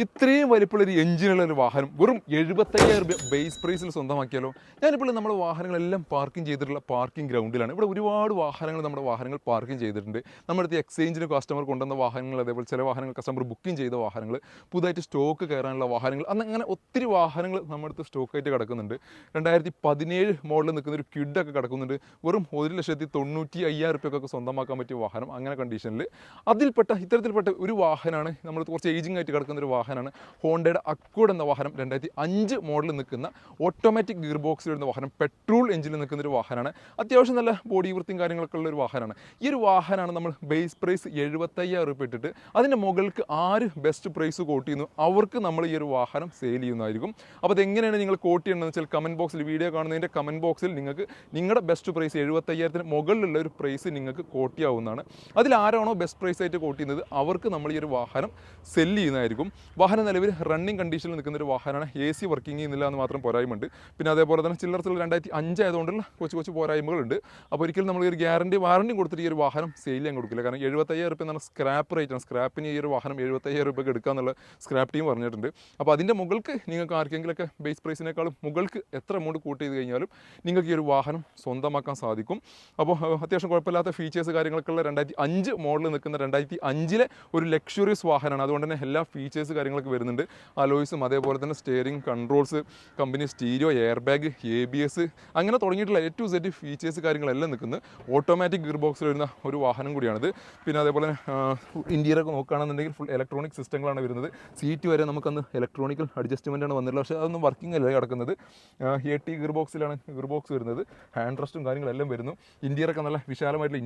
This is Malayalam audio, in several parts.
ഇത്രയും വലിപ്പമുള്ള ഒരു എഞ്ചിനുള്ള ഒരു വാഹനം വെറും 75,000 രൂപ ബേസ് പ്രൈസിൽ സ്വന്തമാക്കിയാലോ. ഞാനിപ്പോൾ നമ്മുടെ വാഹനങ്ങളെല്ലാം പാർക്കിംഗ് ചെയ്തിട്ടുള്ള പാർക്കിംഗ് ഗ്രൗണ്ടിലാണ്. ഇവിടെ ഒരുപാട് വാഹനങ്ങൾ നമ്മുടെ വാഹനങ്ങൾ പാർക്കിംഗ് ചെയ്തിട്ടുണ്ട്. നമ്മുടെ അടുത്ത് എക്സ്ചേഞ്ചിന് കസ്റ്റമർ കൊണ്ടുവന്ന വാഹനങ്ങൾ, അതേപോലെ ചില വാഹനങ്ങൾ കസ്റ്റമർ ബുക്കിംഗ് ചെയ്ത വാഹനങ്ങൾ, പുതുതായിട്ട് സ്റ്റോക്ക് കയറാനുള്ള വാഹനങ്ങൾ, അങ്ങനെ ഒത്തിരി വാഹനങ്ങൾ നമ്മുടെ അടുത്ത് സ്റ്റോക്കായിട്ട് കിടക്കുന്നുണ്ട്. 2017 മോഡലിൽ നിൽക്കുന്ന ഒരു ക്വിഡൊക്കെ കിടക്കുന്നുണ്ട്. വെറും 1,95,000 രൂപയ്ക്കൊക്കെ സ്വന്തമാക്കാൻ പറ്റിയ വാഹനം. അങ്ങനെ കണ്ടീഷനിൽ ഇത്തരത്തിൽപ്പെട്ട ഒരു വാഹനമാണ് നമ്മൾ കുറച്ച് ഏജിങ് ആയിട്ട് കിടക്കുന്ന ഒരു വാഹനമാണ് ഹോണ്ടയുടെ അക്കോഡ് എന്ന വാഹനം. 2005 മോഡലിൽ നിൽക്കുന്ന ഓട്ടോമാറ്റിക് ഗിയർ ബോക്സിൽ വരുന്ന വാഹനം, പെട്രോൾ എഞ്ചിനിൽ നിൽക്കുന്ന ഒരു വാഹനമാണ്. അത്യാവശ്യം നല്ല ബോഡി വൃത്തിയും കാര്യങ്ങളൊക്കെ ഉള്ള ഒരു വാഹനമാണ്. ഈ ഒരു വാഹനമാണ് നമ്മൾ ബേസ് പ്രൈസ് 75,000 രൂപ ഇട്ടിട്ട് അതിൻ്റെ മുകൾക്ക് ആര് ബെസ്റ്റ് പ്രൈസ് കോട്ട് ചെയ്യുന്നു അവർക്ക് നമ്മൾ ഈ ഒരു വാഹനം സെയിൽ ചെയ്യുന്നതായിരിക്കും. അപ്പോൾ അതെങ്ങനെയാണ് നിങ്ങൾ കോട്ട് ചെയ്യേണ്ടതെന്ന് വെച്ചാൽ കമൻറ്റ് ബോക്സിൽ, വീഡിയോ കാണുന്നതിൻ്റെ കമൻറ്റ് ബോക്സിൽ നിങ്ങൾക്ക് നിങ്ങളുടെ ബെസ്റ്റ് പ്രൈസ് 75,000 മുകളിലുള്ള ഒരു പ്രൈസ് നിങ്ങൾക്ക് കോട്ട് ചെയ്യാവുന്നതാണ്. അതിൽ ആരാണോ ബെസ്റ്റ് പ്രൈസ് ആയിട്ട് കോട്ട് ചെയ്യുന്നത് അവർക്ക് നമ്മൾ ഈ ഒരു വാഹനം സെല്ല് ചെയ്യുന്നതായിരിക്കും. വാഹനം നിലവിൽ റണ്ണിങ് കണ്ടീഷനിൽ നിൽക്കുന്ന ഒരു വാഹനമാണ്. AC വർക്കിംഗ് ചെയ്യുന്നില്ല എന്ന് മാത്രം പോരായ്മയുണ്ട്. പിന്നെ അതേപോലെ തന്നെ ചില്ലറത്തുള്ള 2005 ആയതുകൊണ്ടുള്ള കുറച്ച് പോരായ്മകളുണ്ട്. അപ്പോൾ ഒരിക്കലും നമ്മൾ ഈ ഒരു വാറണ്ടിയും കൊടുത്തിട്ട് ഈ ഒരു വാഹനം സെയിൽ ചെയ്യാൻ കൊടുക്കില്ല. കാരണം 75,000 രൂപ എന്നാണ് സ്ക്രാപ്പ് റേറ്റാണ്. സ്ക്രാപ്പിന് ഈ ഒരു വാഹനം 75,000 രൂപയ്ക്ക് എടുക്കാമെന്നുള്ള സ്ക്രാപ്പ് ടീം പറഞ്ഞിട്ടുണ്ട്. അപ്പോൾ അതിൻ്റെ മുകൾക്ക് നിങ്ങൾക്ക് ആർക്കെങ്കിലുമൊക്കെ ബേസ് പ്രൈസിനേക്കാളും മുകൾക്ക് എത്ര എമൗണ്ട് കൂട്ട് ചെയ്ത് കഴിഞ്ഞാലും നിങ്ങൾക്ക് ഈ ഒരു വാഹനം സ്വന്തമാക്കാൻ സാധിക്കും. അപ്പോൾ അത്യാവശ്യം കുഴപ്പമില്ലാത്ത ഫീച്ചേഴ്സ് കാര്യങ്ങളൊക്കെ ഉള്ള 2005 മോഡൽ നിൽക്കുന്ന 2005 ഒരു ലക്ഷറിയസ് വാഹനമാണ്. അതുകൊണ്ട് തന്നെ എല്ലാ ഫീച്ചേഴ്സ് കാര്യങ്ങളൊക്കെ വരുന്നുണ്ട്. അലോയ്സും അതേപോലെ തന്നെ steering controls, company stereo, air bag, ABS, അങ്ങനെ തുടങ്ങിയിട്ടുള്ള A to Z ഫീച്ചേഴ്സ് കാര്യങ്ങളെല്ലാം നിൽക്കുന്നത് ഓട്ടോമാറ്റിക് ഗിയർ ബോക്സിൽ വരുന്ന ഒരു വാഹനം കൂടിയാണിത്. പിന്നെ അതേപോലെ ഇന്ത്യയിലൊക്കെ നോക്കുകയാണെന്നുണ്ടെങ്കിൽ ഫുൾ ഇലക്ട്രോണിക് സിസ്റ്റങ്ങളാണ് വരുന്നത്. സീറ്റ് വരെ നമുക്കന്ന് ഇലക്ട്രോണിക്കൽ അഡ്ജസ്റ്റ്മെൻറ്റാണ് വന്നിട്ടുള്ളത്. പക്ഷേ അതൊന്നും വർക്കിംഗ് അല്ല കിടക്കുന്നത്. AT ഗിയർ ബോക്സിലാണ് ഗിയർ ബോക്സ് വരുന്നത്. ഹാൻഡ് റെസ്റ്റും കാര്യങ്ങളെല്ലാം വരുന്നു. ഇന്ത്യയിലൊക്കെ നല്ല വിശാലമായിട്ടുള്ള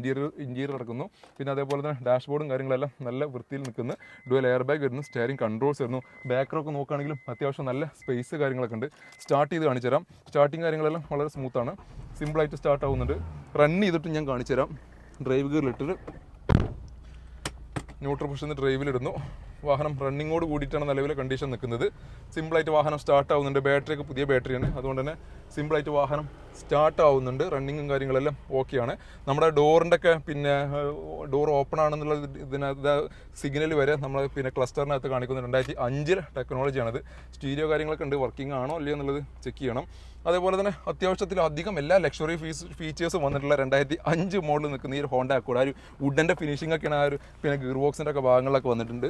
ഇന്ത്യയിൽ നടക്കുന്നു. പിന്നെ അതേപോലെ തന്നെ ഡാഷ്ബോർഡും കാര്യങ്ങളെല്ലാം നല്ല വൃത്തിയിൽ നിൽക്കുന്ന ഡുവൽ എയർ ബാഗ് വരുന്നു. സ്റ്റിയറിംഗ് കൺട്രോൾസ് വരുന്നു. ബാക്കറൊക്കെ നോക്കുകയാണെങ്കിലും അത്യാവശ്യം നല്ല സ്പേസ് കാര്യങ്ങളൊക്കെ ഉണ്ട്. സ്റ്റാർട്ട് ചെയ്ത് കാണിച്ചു തരാം. സ്റ്റാർട്ടിങ് കാര്യങ്ങളെല്ലാം വളരെ സ്മൂത്താണ്. സിമ്പിളായിട്ട് സ്റ്റാർട്ട് ആവുന്നുണ്ട്. റൺ ചെയ്തിട്ട് ഞാൻ കാണിച്ചു തരാം. ഡ്രൈവ് ഗിയറിലിട്ടിട്ട് ന്യൂട്രൽ പൊസിഷനിൽ ഡ്രൈവിലിടുന്നു. വാഹനം റണ്ണിങ്ങോട് കൂടിയിട്ടാണ് നിലവിലെ കണ്ടീഷൻ നിൽക്കുന്നത്. സിമ്പിളായിട്ട് വാഹനം സ്റ്റാർട്ട് ആവുന്നുണ്ട്. ബാറ്ററിയൊക്കെ പുതിയ ബാറ്ററിയാണ്. അതുകൊണ്ട് തന്നെ സിമ്പിളായിട്ട് വാഹനം സ്റ്റാർട്ട് ആവുന്നുണ്ട്. റണ്ണിങ്ങും കാര്യങ്ങളെല്ലാം ഓക്കെയാണ്. നമ്മുടെ ഡോറിൻ്റെ ഒക്കെ പിന്നെ ഡോർ ഓപ്പൺ ആണെന്നുള്ള ഇതിനകത്ത് സിഗ്നൽ വരെ നമ്മൾ പിന്നെ ക്ലസ്റ്ററിനകത്ത് കാണിക്കുന്നത് 2005 ടെക്നോളജിയാണത്. സ്റ്റീരിയോ കാര്യങ്ങളൊക്കെ ഉണ്ട്. വർക്കിംഗ് ആണോ അല്ലയോ എന്നുള്ളത് ചെക്ക് ചെയ്യണം. അതേപോലെ തന്നെ അത്യാവശ്യത്തിലധികം എല്ലാ ലക്ഷറി ഫീച്ചേഴ്സും വന്നിട്ടുള്ള 2005 മോഡൽ നിൽക്കുന്ന ഈ ഒരു ഹോണ്ട അക്കോഡ്. ആ ഒരു വുഡൻ്റെ ഫിനിഷിംഗ് ഒക്കെയാണ്. ആ ഒരു പിന്നെ ഗിയർ ബോക്സിൻ്റെ ഒക്കെ ഭാഗങ്ങളിലൊക്കെ വന്നിട്ടുണ്ട്.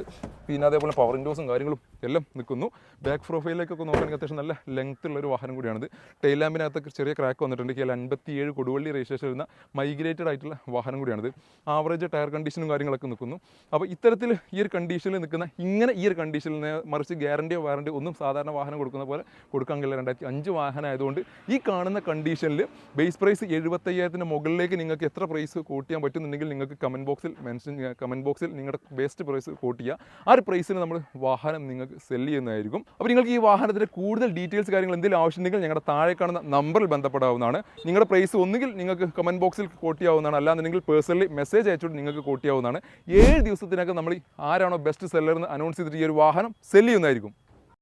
പിന്നെ അതേപോലെ പവർ വിൻഡോസും കാര്യങ്ങളും എല്ലാം നിൽക്കുന്നു. ബാക്ക് പ്രൊഫൈലിലേക്കൊക്കെ നോക്കുകയാണെങ്കിൽ അത്യാവശ്യം നല്ല ലെങ്ത് ഉള്ള ഒരു വാഹനം കൂടിയാണിത്. ടെയിൽ ലാമ്പിനകത്തൊക്കെ ചെറിയ ക്രാക്ക് വന്നിട്ടുണ്ട്. KL 57 കൊടുവള്ളി രജിസ്ട്രേഷൻ വരുന്ന മൈഗ്രേറ്റഡ് ആയിട്ടുള്ള വാഹനം കൂടിയാണിത്. ആവറേജ് ടയർ കണ്ടീഷനും കാര്യങ്ങളൊക്കെ നിൽക്കുന്നു. അപ്പോൾ ഇത്തരത്തിൽ ഈ ഒരു കണ്ടീഷനിൽ നിൽക്കുന്ന ഈ ഒരു കണ്ടീഷനിൽ മറിച്ച് ഗ്യാരണ്ടിയോ വാറണ്ടിയോ ഒന്നും സാധാരണ വാഹനം കൊടുക്കുന്ന പോലെ കൊടുക്കാൻ കഴിയില്ല. 2005 വാഹനം ആയതുകൊണ്ട് ഈ കാണുന്ന കണ്ടീഷനിൽ ബേസ് പ്രൈസ് 75,000 മുകളിലേക്ക് നിങ്ങൾക്ക് എത്ര പ്രൈസ് കോട്ട് ചെയ്യാൻ പറ്റുന്നുണ്ടെങ്കിൽ നിങ്ങൾക്ക് കമൻറ്റ് ബോക്സിൽ നിങ്ങളുടെ ബെസ്റ്റ് പ്രൈസ് കോട്ട് ചെയ്യുക. ആ ഒരു പ്രൈസിന് നമ്മൾ വാഹനം നിങ്ങൾക്ക് സെല്ല് ചെയ്യുന്നതായിരിക്കും. അപ്പോൾ നിങ്ങൾക്ക് ഈ വാഹനത്തിൻ്റെ കൂടുതൽ ഡീറ്റെയിൽസ് കാര്യങ്ങൾ എന്തെങ്കിലും ആവശ്യമുണ്ടെങ്കിൽ ഞങ്ങളുടെ താഴെ കാണുന്ന നമ്പറിൽ ബന്ധപ്പെടാവുന്നതാണ്. നിങ്ങളുടെ പ്രൈസ് ഒന്നുകിൽ നിങ്ങൾക്ക് കമൻറ്റ് ബോക്സിൽ കോട്ട് ചെയ്യാവുന്നതാണ്, അല്ലാന്നുണ്ടെങ്കിൽ പേഴ്സണലി മെസ്സേജ് അയച്ചുകൊണ്ട് നിങ്ങൾക്ക് കോട്ട് ചെയ്യാവുന്നതാണ്. 7 ദിവസത്തിനകം നമ്മൾ ആരാണോ ബെസ്റ്റ് സെല്ലർ എന്ന് അനൗൺസ് ചെയ്തിട്ട് ഈ ഒരു വാഹനം സെല്ല് ചെയ്യുന്നതായിരിക്കും.